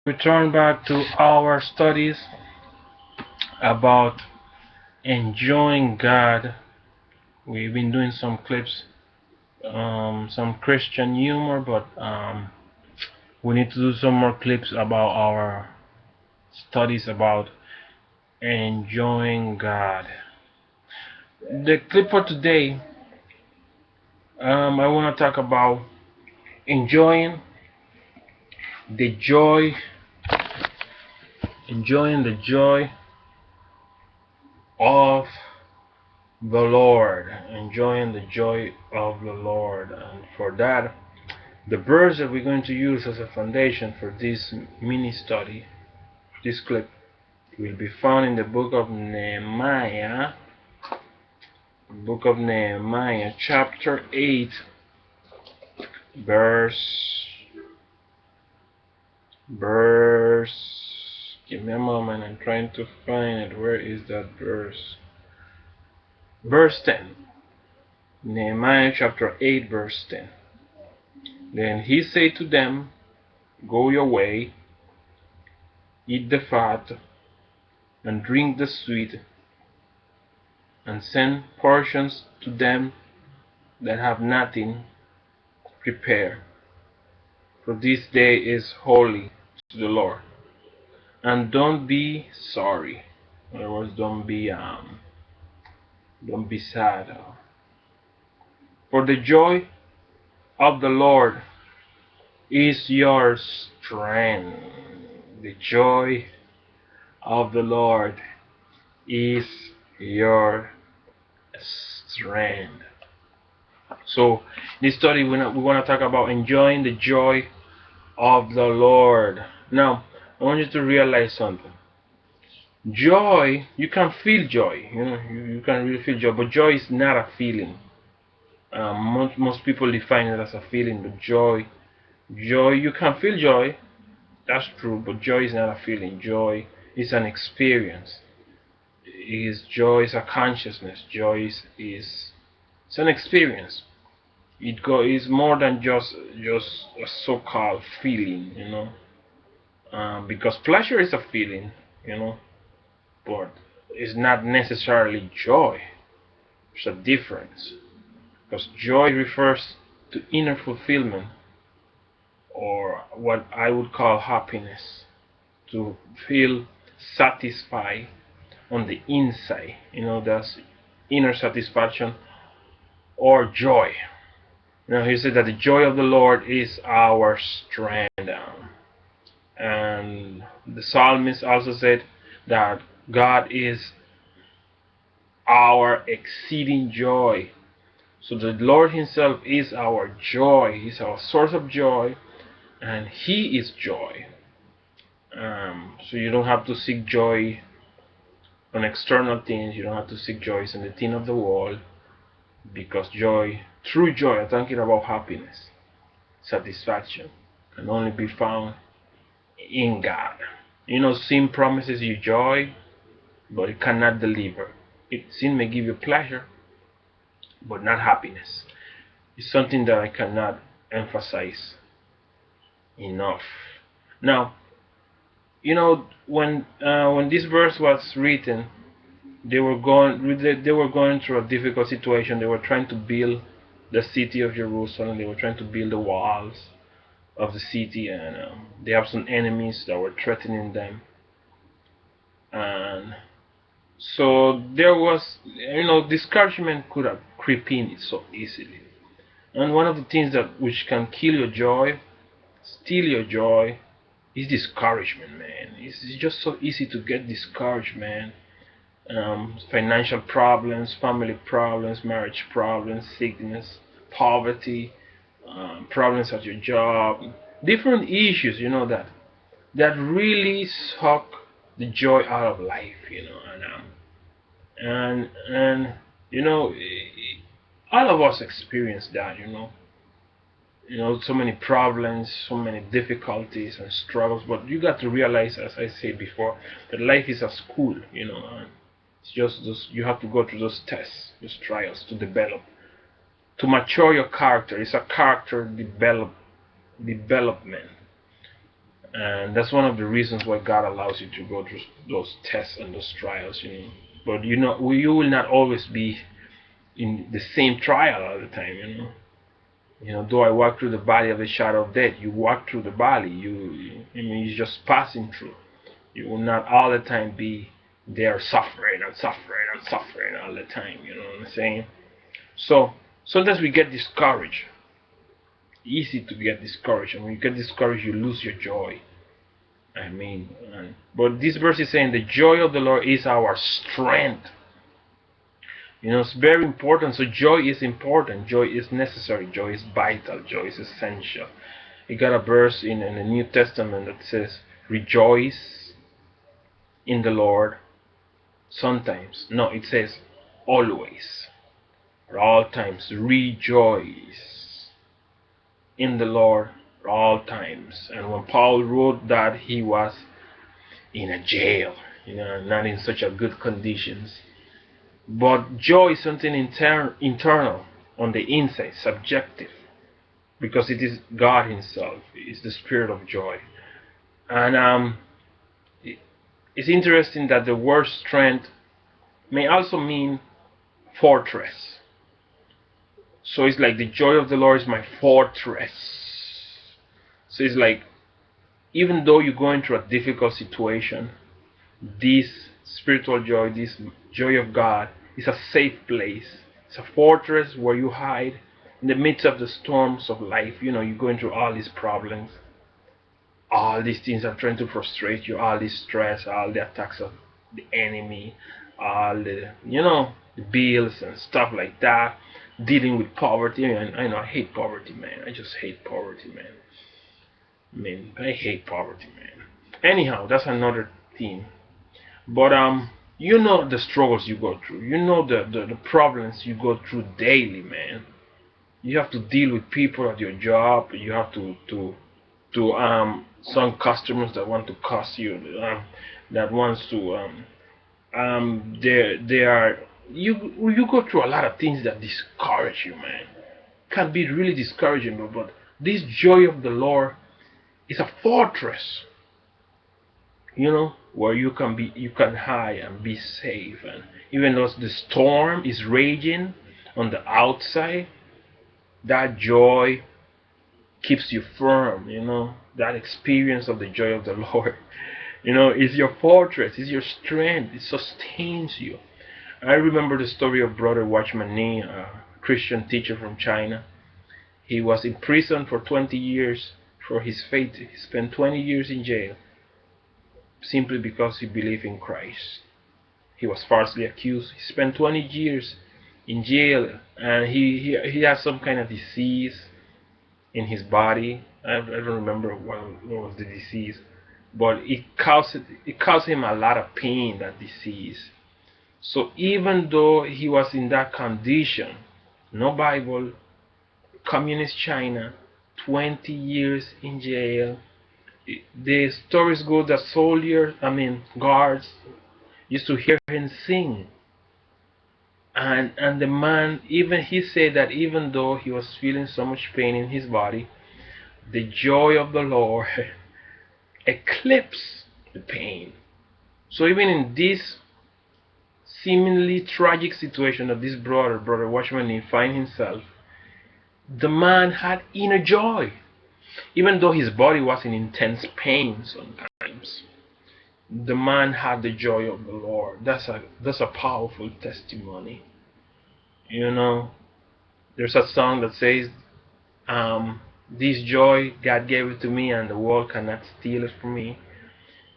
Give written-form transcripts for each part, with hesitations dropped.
Return back to our studies about enjoying God. We've been doing some clips, some Christian humor, but we need to do some more clips about our studies about enjoying God. The clip for today, I want to talk about enjoying the joy, enjoying the joy of the Lord, enjoying the joy of the Lord. And for that, the verse that we're going to use as a foundation for this mini study, this clip, will be found in the book of Nehemiah, chapter 8, give me a moment, I'm trying to find it. Where is that verse? Verse 10. Nehemiah chapter 8, verse 10. Then he said to them, go your way, eat the fat, and drink the sweet, and send portions to them that have nothing prepared. For this day is holy to the Lord. And don't be sorry. In other words, don't be sad. For the joy of the Lord is your strength. The joy of the Lord is your strength. So, this study we want to talk about enjoying the joy of the Lord. Now, I want you to realize something. Joy, you can feel joy. You can really feel joy, but joy is not a feeling. Most people define it as a feeling, but joy, you can feel joy. That's true, but joy is not a feeling. Joy is an experience. Joy is a consciousness. Joy is it's an experience. Is more than just a so-called feeling, because pleasure is a feeling, but it's not necessarily joy. There's a difference, because joy refers to inner fulfillment, or what I would call happiness, to feel satisfied on the inside. That's inner satisfaction or joy. Now he said that the joy of the Lord is our strength. And the psalmist also said that God is our exceeding joy. So the Lord himself is our joy. He's our source of joy, and he is joy. So you don't have to seek joy on external things. You don't have to seek joy in the thing of the world, because true joy, I'm talking about happiness, satisfaction, can only be found in God. Sin promises you joy, but it cannot deliver. Sin may give you pleasure, but not happiness. It's something that I cannot emphasize enough. Now, when this verse was written, they were going through a difficult situation. They were trying to build the city of Jerusalem. They were trying to build the walls of the city, and they have some enemies that were threatening them. And so there was, discouragement could have crept in so easily. And one of the things which can kill your joy, steal your joy, is discouragement, man. It's just so easy to get discouraged, man. Financial problems, family problems, marriage problems, sickness, poverty, problems at your job, different issues, that really suck the joy out of life, and all of us experience that, so many problems, so many difficulties and struggles. But you got to realize, as I said before, that life is a school, and it's just you have to go through those tests, those trials to mature your character. It's a character development. And that's one of the reasons why God allows you to go through those tests and those trials, you know. But you will not always be in the same trial all the time, you know. You know, though I walk through the valley of the shadow of death, you walk through the valley. I mean, you're just passing through. You will not all the time be there suffering and suffering and suffering all the time. You know what I'm saying? So sometimes we get discouraged. Easy to get discouraged, and when you get discouraged, you lose your joy. I mean, but this verse is saying the joy of the Lord is our strength. You know, it's very important. So joy is important. Joy is necessary. Joy is vital. Joy is essential. You got a verse in the New Testament that says, "Rejoice in the Lord." Sometimes, no, it says always, at all times. Rejoice in the Lord at all times. And when Paul wrote that, he was in a jail, you know, not in such a good conditions. But joy is something internal, on the inside, subjective, because it is God Himself. It's the Spirit of joy. And it's interesting that the word strength may also mean fortress. So it's like the joy of the Lord is my fortress. So it's like, even though you're going through a difficult situation, this spiritual joy, this joy of God, is a safe place. It's a fortress where you hide in the midst of the storms of life. You know, you're going through all these problems, all these things are trying to frustrate you, all this stress, all the attacks of the enemy, all the, you know, the bills and stuff like that, dealing with poverty. And I know I hate poverty, man. I just hate poverty, man. I hate poverty, man. Anyhow, that's another theme. But you know the struggles you go through. You know the problems you go through daily, man. You have to deal with people at your job. You have to some customers that want to cost you, that wants to they are, you go through a lot of things that discourage you, man. Can be really discouraging, but this joy of the Lord is a fortress, you know, where you can hide and be safe. And even though the storm is raging on the outside, that joy keeps you firm, you know. That experience of the joy of the Lord, you know, is your fortress, is your strength. It sustains you. I remember the story of Brother Watchman Nee, a Christian teacher from China. He was in prison for 20 years for his faith. He spent 20 years in jail simply because he believed in Christ. He was falsely accused. He spent 20 years in jail, and he has some kind of disease in his body. I don't remember what was the disease, but it caused him a lot of pain, that disease. So even though he was in that condition, no Bible, communist China, 20 years in jail. The stories go that guards used to hear him sing. And the man, even he said that even though he was feeling so much pain in his body, the joy of the Lord eclipsed the pain. So even in this seemingly tragic situation that this brother Watchman find himself, the man had inner joy. Even though his body was in intense pain sometimes, the man had the joy of the Lord. That's a powerful testimony. You know, there's a song that says, "This joy God gave it to me, and the world cannot steal it from me."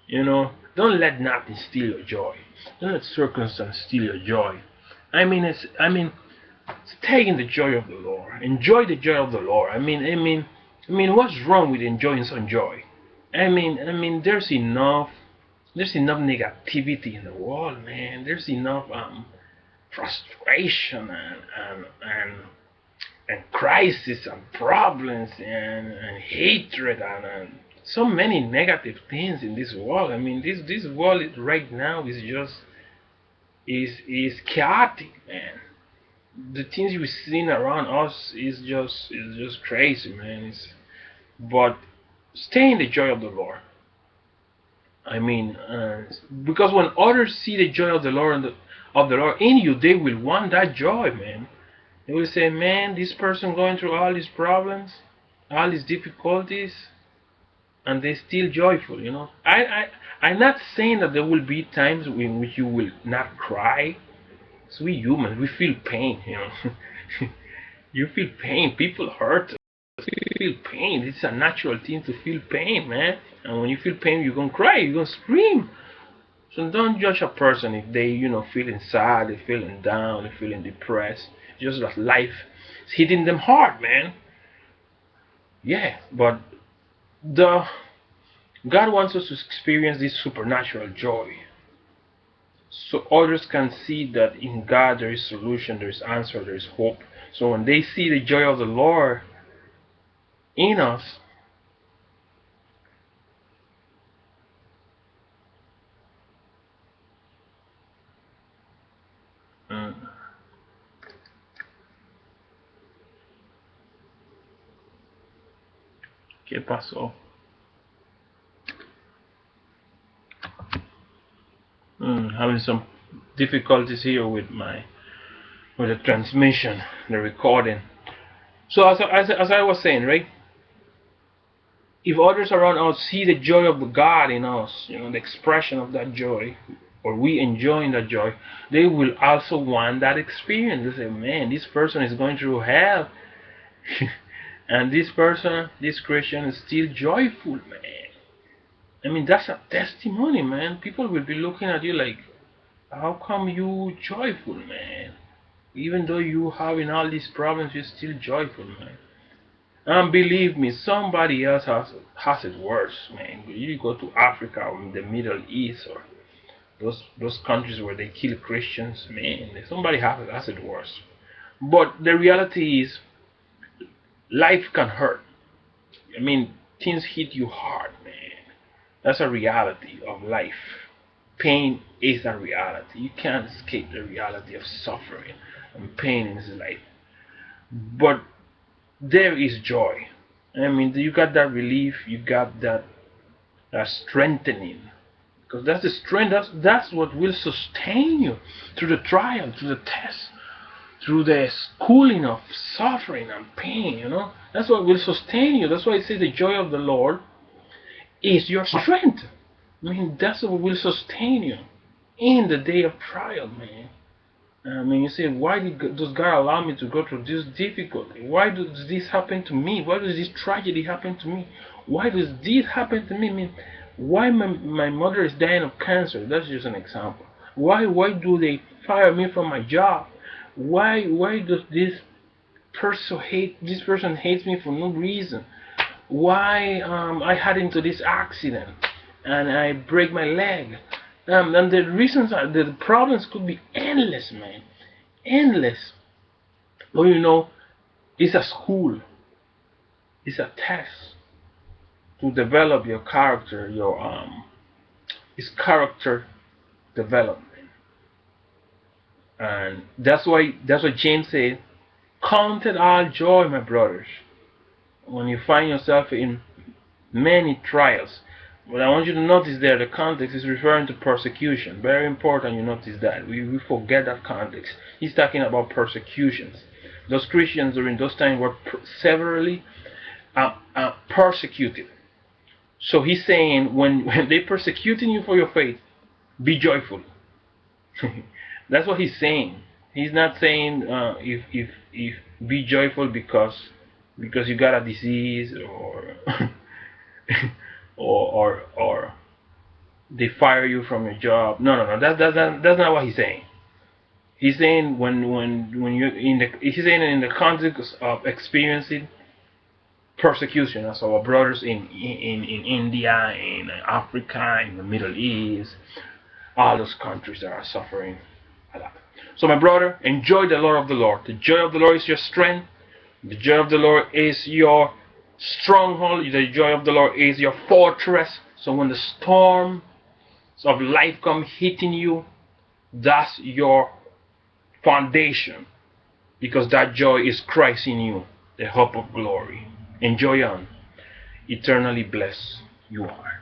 You know, don't let nothing steal your joy. Don't let circumstance steal your joy. Stay in the joy of the Lord. Enjoy the joy of the Lord. What's wrong with enjoying some joy? There's enough negativity in the world, man. There's enough frustration and crisis and problems and hatred and so many negative things in this world. This world right now is just is chaotic, man. The things we've seen around us is just crazy, man. But stay in the joy of the Lord. I mean, because when others see the joy of the Lord of the Lord in you, they will want that joy, man. They will say, man, this person going through all these problems, all these difficulties, and they're still joyful, you know. I'm not saying that there will be times in which you will not cry. So we humans, we feel pain, you know. You feel pain. People hurt. You feel pain. It's a natural thing to feel pain, man. And when you feel pain, you're gonna cry. You're gonna scream. So don't judge a person if they, feeling sad, they're feeling down, they're feeling depressed. Just that life is hitting them hard, man. Yeah, but the God wants us to experience this supernatural joy, so others can see that in God there is solution, there is answer, there is hope. So when they see the joy of the Lord in us, mm, ¿qué pasó? Having some difficulties here with the transmission, the recording. So as I was saying, right? If others around us see the joy of the God in us, the expression of that joy, or we enjoying that joy, they will also want that experience. They say, man, this person is going through hell, and this person, this Christian, is still joyful, man. I mean, that's a testimony, man. People will be looking at you like, how come you joyful, man? Even though you having all these problems, you're still joyful, man. And believe me, somebody else has it worse, man. You go to Africa or the Middle East or those countries where they kill Christians, man. Somebody has it worse. But the reality is, life can hurt. I mean, things hit you hard, man. That's a reality of life. Pain is a reality. You can't escape the reality of suffering and pain in this life. But there is joy. I mean, you got that relief, you got that strengthening. Because that's the strength, that's what will sustain you through the trial, through the test, through the schooling of suffering and pain, That's what will sustain you. That's why I say the joy of the Lord is your strength. I mean, that's what will sustain you in the day of trial, man. I mean, you say, why does God allow me to go through this difficulty? Why does this happen to me? Why does this tragedy happen to me? Why does this happen to me? I mean, why my mother is dying of cancer? That's just an example. Why do they fire me from my job? Why does this person hates me for no reason? Why I had into this accident and I break my leg? And the reasons are, the problems could be endless, man. Endless. But it's a school. It's a test to develop your character, it's character development. And that's what James said, count it all joy, my brothers, when you find yourself in many trials. But I want you to notice there the context is referring to persecution. Very important you notice that. We forget that context. He's talking about persecutions. Those Christians during those times were severely persecuted. So he's saying when they're persecuting you for your faith, be joyful. That's what he's saying. He's not saying if be joyful because you got a disease or or they fire you from your job. No. That's not what he's saying. He's saying when you're he's saying in the context of experiencing persecution, as our brothers in India, in Africa, in the Middle East, all those countries that are suffering a lot. So my brother, enjoy the Lord of the Lord. The joy of the Lord is your strength. The joy of the Lord is your stronghold. The joy of the Lord is your fortress. So when the storms of life come hitting you, that's your foundation, because that joy is Christ in you, the hope of glory. Enjoy on. Eternally blessed you are.